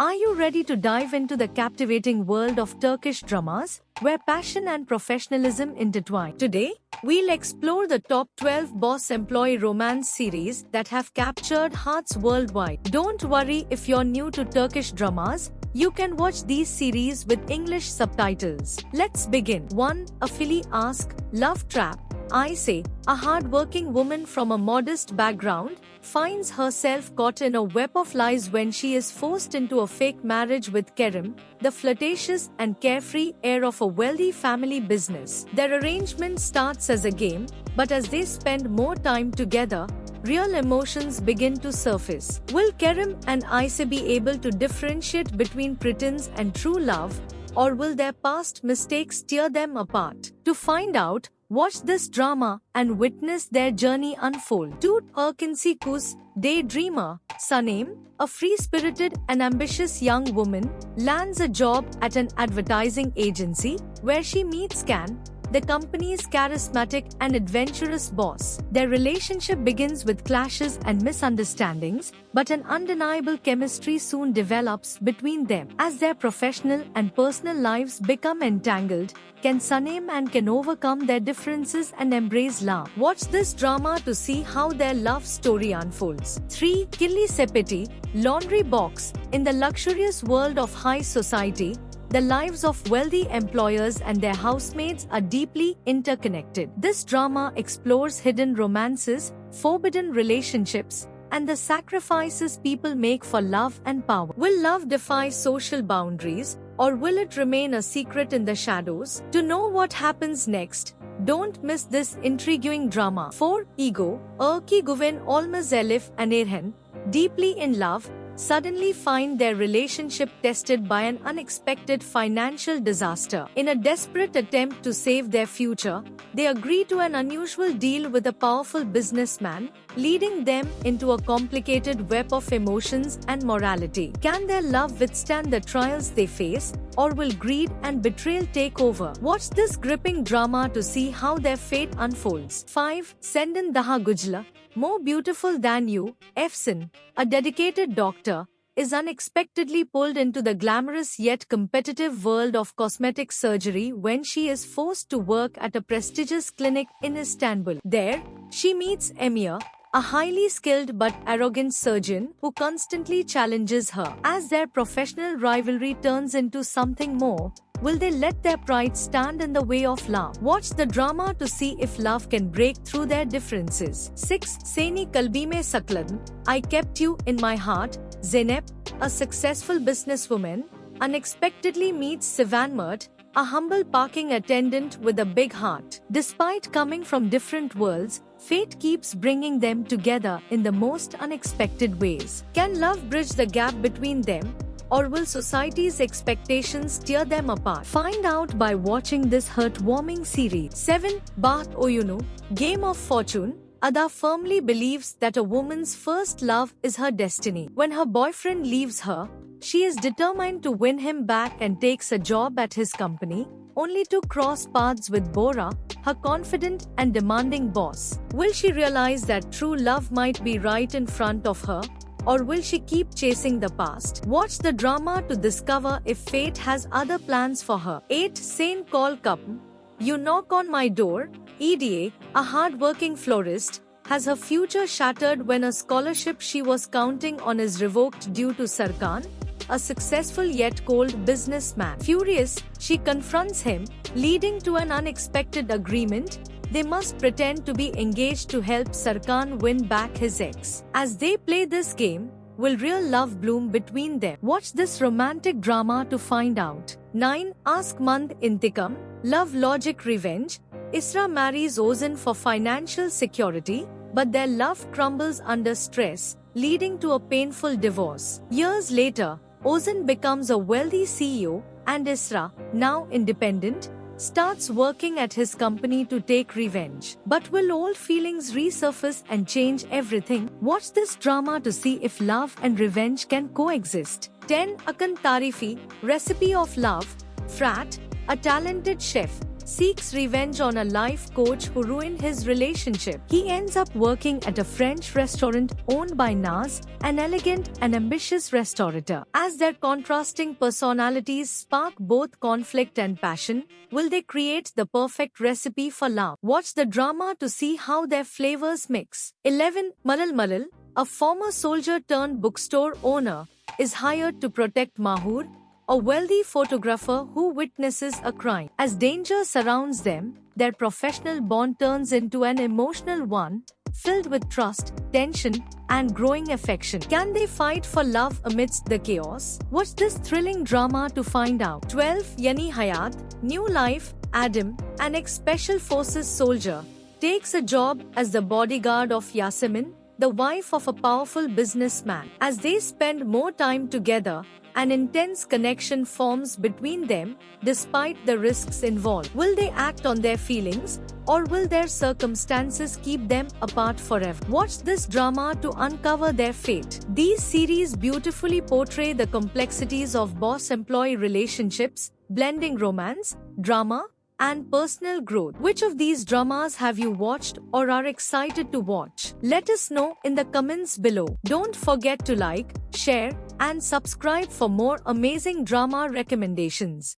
Are you ready to dive into the captivating world of Turkish dramas, where passion and professionalism intertwine? Today, we'll explore the top 12 boss-employee romance series that have captured hearts worldwide. Don't worry if you're new to Turkish dramas, you can watch these series with English subtitles. Let's begin. 1. Afili Aşk, Love Trap. Ayşe, a hard-working woman from a modest background, finds herself caught in a web of lies when she is forced into a fake marriage with Kerem, the flirtatious and carefree heir of a wealthy family business. Their arrangement starts as a game, but as they spend more time together, real emotions begin to surface. Will Kerem and Ayşe be able to differentiate between pretense and true love, or will their past mistakes tear them apart? To find out, watch this drama and witness their journey unfold. 2. Erkenci Kuş, Daydreamer. Sanem, a free-spirited and ambitious young woman, lands a job at an advertising agency where she meets Can, the company's charismatic and adventurous boss. Their relationship begins with clashes and misunderstandings, but an undeniable chemistry soon develops between them. As their professional and personal lives become entangled, Can Sanem and Can overcome their differences and embrace love. Watch this drama to see how their love story unfolds. 3. Killi Sepeti, Laundry Box. In the luxurious world of high society, the lives of wealthy employers and their housemaids are deeply interconnected. This drama explores hidden romances, forbidden relationships, and the sacrifices people make for love and power. Will love defy social boundaries, or will it remain a secret in the shadows? To know what happens next, don't miss this intriguing drama. 4. Ego, Erki Güven Olmaz Elif and Erhan, deeply in love, suddenly find their relationship tested by an unexpected financial disaster. In a desperate attempt to save their future, they agree to an unusual deal with a powerful businessman, leading them into a complicated web of emotions and morality. Can their love withstand the trials they face, or will greed and betrayal take over? Watch this gripping drama to see how their fate unfolds. 5. Senden Daha Güçlü, More Beautiful Than You. Efsun, a dedicated doctor, is unexpectedly pulled into the glamorous yet competitive world of cosmetic surgery when she is forced to work at a prestigious clinic in Istanbul. There, she meets Emir, a highly skilled but arrogant surgeon who constantly challenges her. As their professional rivalry turns into something more, will they let their pride stand in the way of love? Watch the drama to see if love can break through their differences. 6. Seni Kalbime Sakladım, I Kept You in My Heart. Zeynep, a successful businesswoman, unexpectedly meets Sivan Mert, a humble parking attendant with a big heart. Despite coming from different worlds, fate keeps bringing them together in the most unexpected ways. Can love bridge the gap between them, or will society's expectations tear them apart? Find out by watching this heartwarming series. 7. Baht Oyunu, Game of Fortune. Ada firmly believes that a woman's first love is her destiny. When her boyfriend leaves her, she is determined to win him back and takes a job at his company, only to cross paths with Bora, her confident and demanding boss. Will she realize that true love might be right in front of her, or will she keep chasing the past? Watch the drama to discover if fate has other plans for her. 8. Saint Kol Kapım, You Knock on My Door. Eda, a hard-working florist, has her future shattered when a scholarship she was counting on is revoked due to Serkan, a successful yet cold businessman. Furious, she confronts him, leading to an unexpected agreement. They must pretend to be engaged to help Serkan win back his ex. As they play this game, will real love bloom between them? Watch this romantic drama to find out. 9. Ask Mand Intikam, Love Logic Revenge. Isra marries Ozan for financial security, but their love crumbles under stress, leading to a painful divorce. Years later, Ozan becomes a wealthy CEO, and Isra, now independent, starts working at his company to take revenge. But will old feelings resurface and change everything? Watch this drama to see if love and revenge can coexist. 10. Akan Tarifi, Recipe of Love. Frat, a talented chef, seeks revenge on a life coach who ruined his relationship. He ends up working at a French restaurant owned by Naz, an elegant and ambitious restaurateur. As their contrasting personalities spark both conflict and passion, will they create the perfect recipe for love? Watch the drama to see how their flavors mix. 11. Malal, a former soldier turned bookstore owner, is hired to protect Mahur, a wealthy photographer who witnesses a crime. As danger surrounds them, their professional bond turns into an emotional one, filled with trust, tension, and growing affection. Can they fight for love amidst the chaos? Watch this thrilling drama to find out. 12. Yani Hayat, new life. Adam, an ex-special forces soldier, takes a job as the bodyguard of Yasemin, the wife of a powerful businessman. As they spend more time together, an intense connection forms between them, despite the risks involved. Will they act on their feelings, or will their circumstances keep them apart forever? Watch this drama to uncover their fate. These series beautifully portray the complexities of boss-employee relationships, blending romance, drama, and personal growth. Which of these dramas have you watched or are excited to watch? Let us know in the comments below. Don't forget to like, share, and subscribe for more amazing drama recommendations.